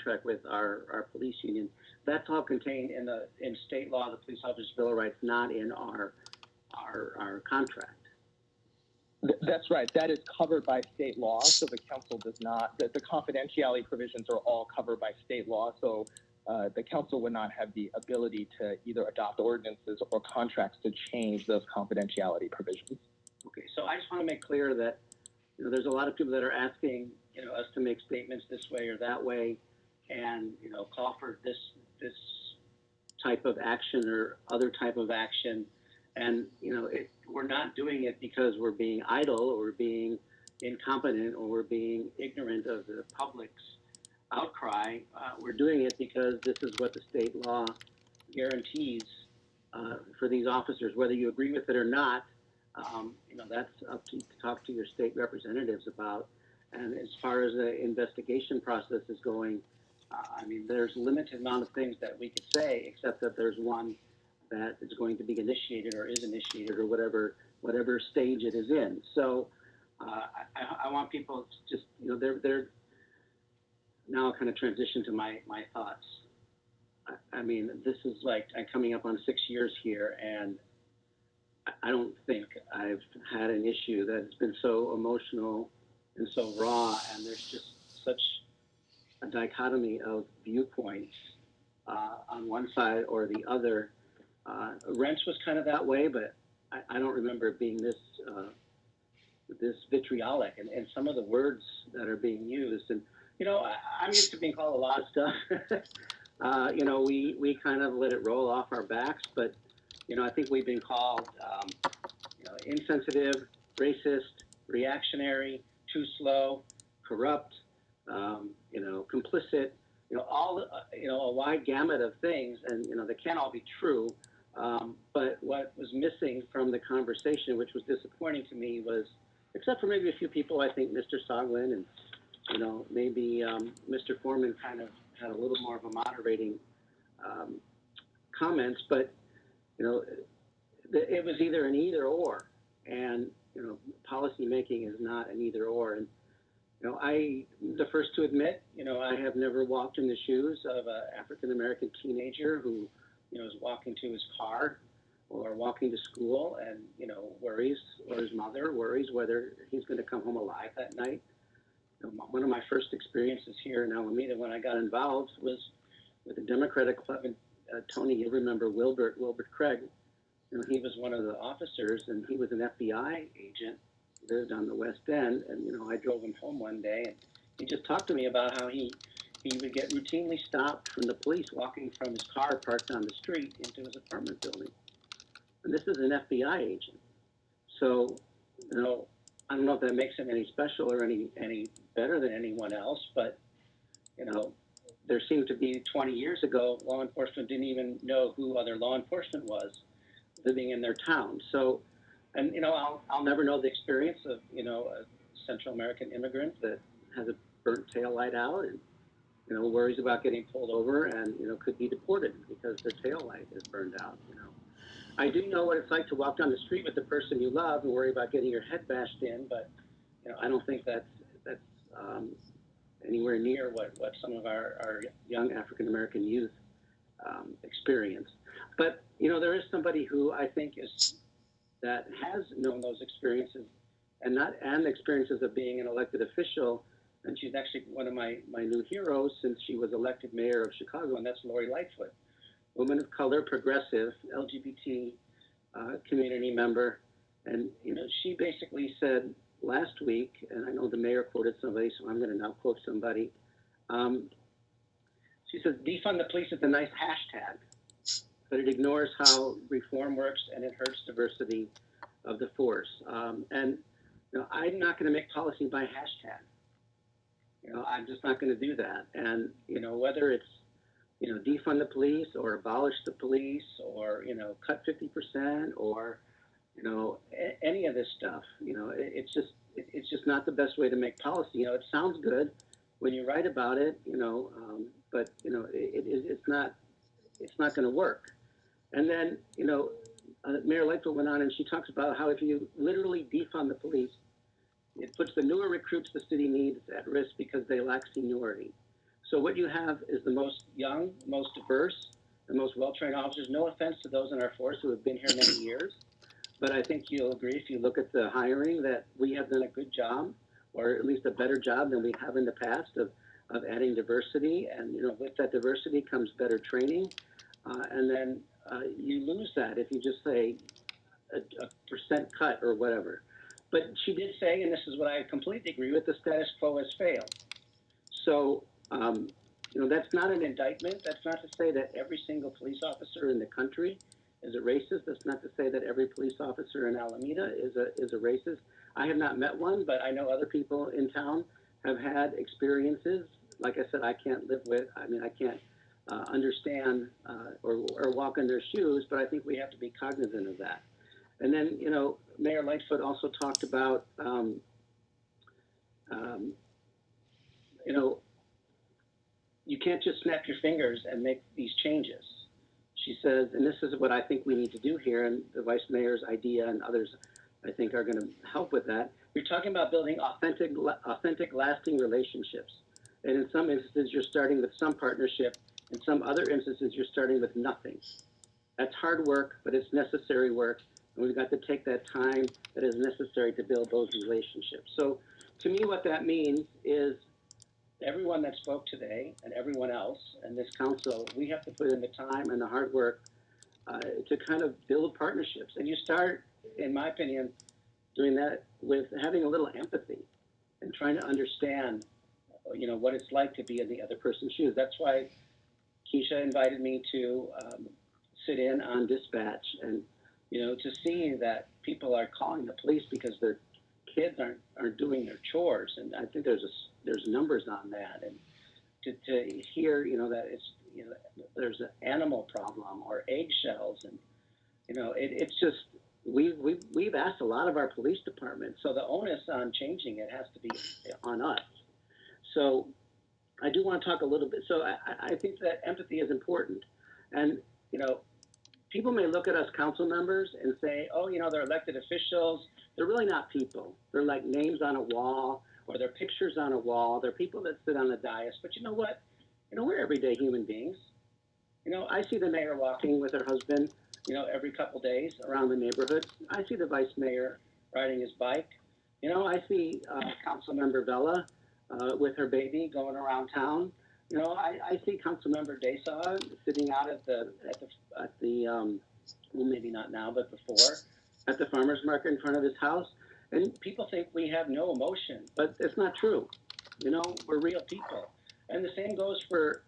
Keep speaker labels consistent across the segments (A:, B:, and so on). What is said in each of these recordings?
A: contract with our police union. That's all contained in state law, the Police Officers Bill of Rights, not in our contract.
B: That's right. That is covered by state law. So the council does not, the confidentiality provisions are all covered by state law. So the council would not have the ability to either adopt ordinances or contracts to change those confidentiality provisions.
A: Okay, so I just want to make clear that, there's a lot of people that are asking, us to make statements this way or that way, and, call for this type of action or other type of action. And, we're not doing it because we're being idle or we're being incompetent or we're being ignorant of the public's outcry. We're doing it because this is what the state law guarantees for these officers, whether you agree with it or not. That's up to talk to your state representatives about. And as far as the investigation process is going, there's a limited amount of things that we could say, except that there's one that is going to be initiated or is initiated or whatever stage it is in. So I want people to just, they're now I'll kind of transition to my thoughts. This is like, I'm coming up on 6 years here, and I don't think I've had an issue that has been so emotional and so raw, and there's just such a dichotomy of viewpoints on one side or the other. Wrench was kind of that way, but I don't remember it being this vitriolic, and some of the words that are being used. And I'm used to being called a lot of stuff. We kind of let it roll off our backs, but I think we've been called insensitive, racist, reactionary, too slow, corrupt, complicit. All a wide gamut of things, and they can't all be true. But what was missing from the conversation, which was disappointing to me, was, except for maybe a few people, I think Mr. Soglin and maybe Mr. Foreman kind of had a little more of a moderating comments, but it was either an either or, and policy making is not an either or. And I'm the first to admit, I have never walked in the shoes of an African American teenager who is walking to his car or walking to school and worries, or his mother worries whether he's going to come home alive that night. One of my first experiences here in Alameda when I got involved was with the Democratic Club. And Tony, you remember Wilbert Craig. He was one of the officers, and he was an FBI agent, lived on the West End. And I drove him home one day, and he just talked to me about how he would get routinely stopped from the police walking from his car parked on the street into his apartment building. And this is an FBI agent. So, I don't know if that makes him any special or any better than anyone else, but, there seemed to be 20 years ago, law enforcement didn't even know who other law enforcement was living in their town. So, and, I'll never know the experience of, a Central American immigrant that has a burnt tail light out and, worries about getting pulled over and, could be deported because their tail light is burned out, I do know what it's like to walk down the street with the person you love and worry about getting your head bashed in, but I don't think that's anywhere near what some of our young African American youth experience. But there is somebody who I think that has known those experiences and the experiences of being an elected official, and she's actually one of my new heroes since she was elected mayor of Chicago, and that's Lori Lightfoot. Woman of color, progressive, LGBT community member. And, she basically said last week, and I know the mayor quoted somebody, so I'm going to now quote somebody. She says, defund the police is a nice hashtag, but it ignores how reform works and it hurts diversity of the force. And, I'm not going to make policy by hashtag. I'm just not going to do that. And, whether it's, defund the police or abolish the police or, cut 50% or, any of this stuff, it's just not the best way to make policy. It sounds good when you write about it, but, it's not going to work. And then, Mayor Lightfoot went on and she talks about how if you literally defund the police, it puts the newer recruits the city needs at risk because they lack seniority. So what you have is the most young, most diverse, the most well-trained officers. No offense to those in our force who have been here many years, but I think you'll agree if you look at the hiring that we have done a good job, or at least a better job than we have in the past of adding diversity. And with that diversity comes better training. And then you lose that if you just say a percent cut or whatever. But she did say, and this is what I completely agree with, the status quo has failed. So, that's not an indictment. That's not to say that every single police officer in the country is a racist. That's not to say that every police officer in Alameda is a racist. I have not met one, but I know other people in town have had experiences. Like I said, I can't live with. I can't understand or walk in their shoes. But I think we have to be cognizant of that. And then, Mayor Lightfoot also talked about, you can't just snap your fingers and make these changes. She says, and this is what I think we need to do here, and the Vice Mayor's idea and others, I think, are going to help with that. You're talking about building authentic, lasting relationships. And in some instances, you're starting with some partnership. In some other instances, you're starting with nothing. That's hard work, but it's necessary work. And we've got to take that time that is necessary to build those relationships. So to me, what that means is everyone that spoke today and everyone else and this council, we have to put in the time and the hard work to kind of build partnerships. And you start, in my opinion, doing that with having a little empathy and trying to understand, what it's like to be in the other person's shoes. That's why Keisha invited me to sit in on dispatch and, to see that people are calling the police because their kids aren't doing their chores. And I think there's numbers on that. And to hear, that it's, there's an animal problem or eggshells. And, it's just, we've asked a lot of our police departments. So the onus on changing it has to be on us. So I do want to talk a little bit. So I think that empathy is important. And, people may look at us council members and say, oh, they're elected officials. They're really not people. They're like names on a wall, or they're pictures on a wall. They're people that sit on the dais. But you know what? We're everyday human beings. I see the mayor walking with her husband, every couple days around the neighborhood. I see the vice mayor riding his bike. I see Councilmember Vella with her baby going around town. I see Councilmember Desa sitting out at the well, maybe not now, but before, at the farmer's market in front of his house. And people think we have no emotion, but it's not true. We're real people. And the same goes for,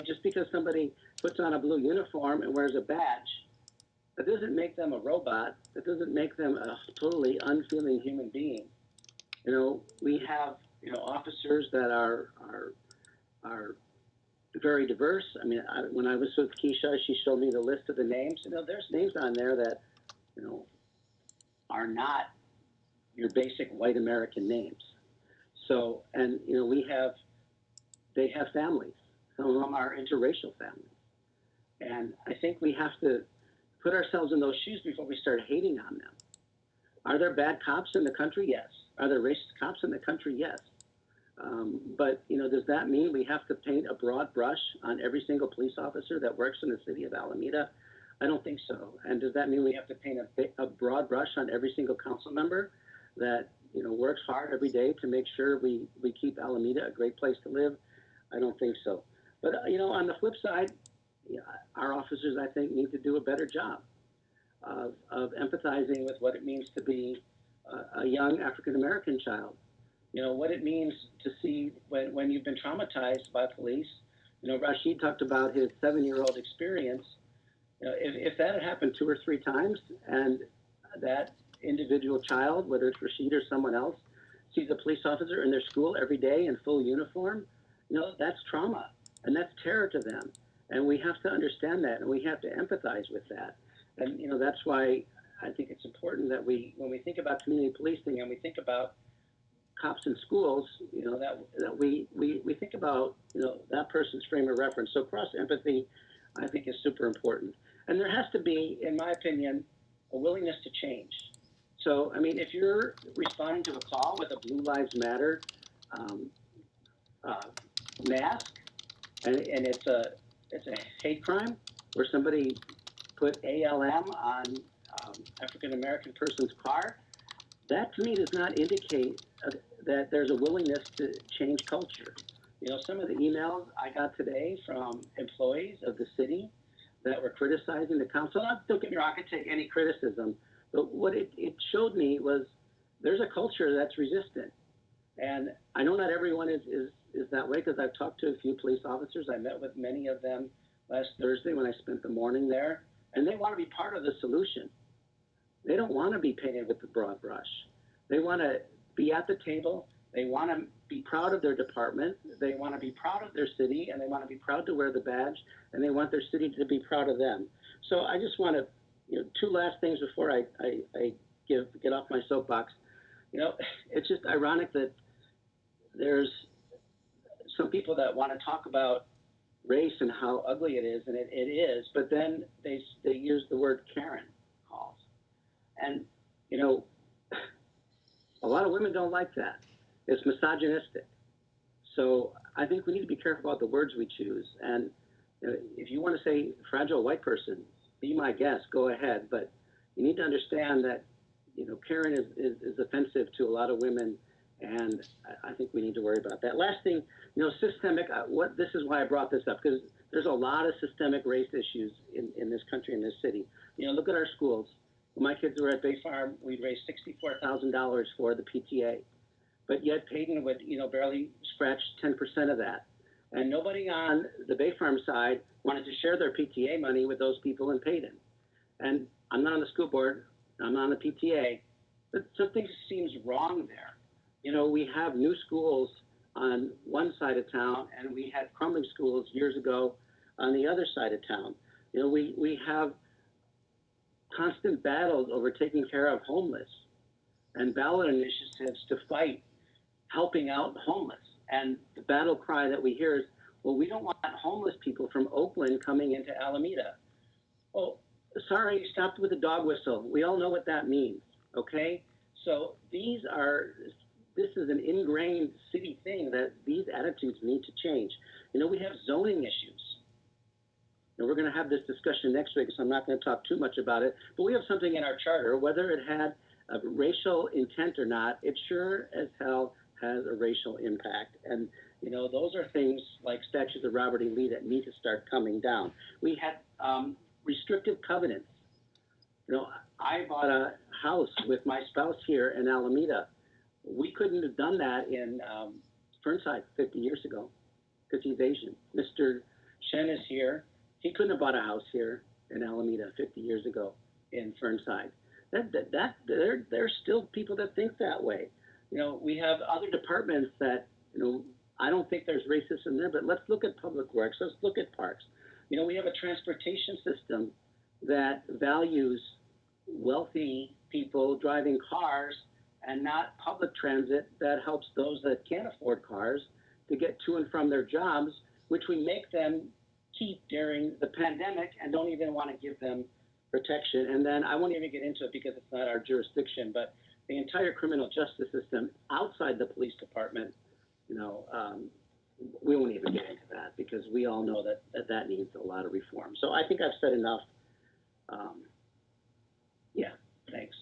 A: just because somebody puts on a blue uniform and wears a badge, that doesn't make them a robot. That doesn't make them a totally unfeeling human being. We have, officers that are very diverse. When I was with Keisha, she showed me the list of the names. There's names on there that, are not your basic white American names. So, and, they have families. Some of them are interracial families. And I think we have to put ourselves in those shoes before we start hating on them. Are there bad cops in the country? Yes. Are there racist cops in the country? Yes. But, does that mean we have to paint a broad brush on every single police officer that works in the city of Alameda? I don't think so. And does that mean we have to paint a broad brush on every single council member that, works hard every day to make sure we keep Alameda a great place to live? I don't think so. But, on the flip side, our officers, I think, need to do a better job of empathizing with what it means to be a young African-American child. What it means to see when you've been traumatized by police. Rashid talked about his 7-year-old experience. If that had happened 2 or 3 times and that individual child, whether it's Rashid or someone else, sees a police officer in their school every day in full uniform, that's trauma and that's terror to them. And we have to understand that and we have to empathize with that. And, that's why I think it's important that when we think about community policing and we think about cops in schools, that we think about, that person's frame of reference. So cross empathy, I think, is super important. And there has to be, in my opinion, a willingness to change. So, if you're responding to a call with a Blue Lives Matter mask, and it's a hate crime where somebody put ALM on African American person's car, that to me does not indicate that there's a willingness to change culture. Some of the emails I got today from employees of the city that were criticizing the council. Don't get me wrong, I could take any criticism, but what it showed me was there's a culture that's resistant. And I know not everyone is that way, because I've talked to a few police officers. I met with many of them last Thursday when I spent the morning there, and they want to be part of the solution. They don't want to be painted with the broad brush. They want to be at the table. They want to be proud of their department. They want to be proud of their city, and they want to be proud to wear the badge, and they want their city to be proud of them. So I just want to, two last things before I get off my soapbox. It's just ironic that there's some people that want to talk about race and how ugly it is, and it is, but then they use the word Karen calls. And, a lot of women don't like that. It's misogynistic. So I think we need to be careful about the words we choose. And if you want to say fragile white person, be my guest, go ahead. But you need to understand that, Karen is offensive to a lot of women, and I think we need to worry about that. Last thing, systemic, this is why I brought this up, because there's a lot of systemic race issues in this country, in this city. Look at our schools. When my kids were at Bay Farm, we'd raised $64,000 for the PTA, but yet Peyton would, barely scratch 10% of that. And nobody on the Bay Farm side wanted to share their PTA money with those people in Peyton. And I'm not on the school board, I'm on the PTA, but something seems wrong there. We have new schools on one side of town, and we had crumbling schools years ago on the other side of town. We have constant battles over taking care of homeless and ballot initiatives to fight helping out homeless. And the battle cry that we hear is, well, we don't want homeless people from Oakland coming into Alameda. Well, sorry, stopped with a dog whistle. We all know what that means, okay? So this is an ingrained city thing that these attitudes need to change. We have zoning issues. And we're going to have this discussion next week, so I'm not going to talk too much about it. But we have something in our charter, whether it had a racial intent or not, it sure as hell has a racial impact. And, those are things like statutes of Robert E. Lee that need to start coming down. We had restrictive covenants. I bought a house with my spouse here in Alameda. We couldn't have done that in Fernside 50 years ago because he's Asian. Mr. Shen is here. He couldn't have bought a house here in Alameda 50 years ago in Fernside. There's still people that think that way. We have other departments that, I don't think there's racism there, but let's look at public works. Let's look at parks. We have a transportation system that values wealthy people driving cars and not public transit that helps those that can't afford cars to get to and from their jobs, which we make them keep during the pandemic and don't even want to give them protection. And then I won't even get into it because it's not our jurisdiction, but the entire criminal justice system outside the police department, we won't even get into that because we all know that needs a lot of reform. So I think I've said enough. Yeah, thanks.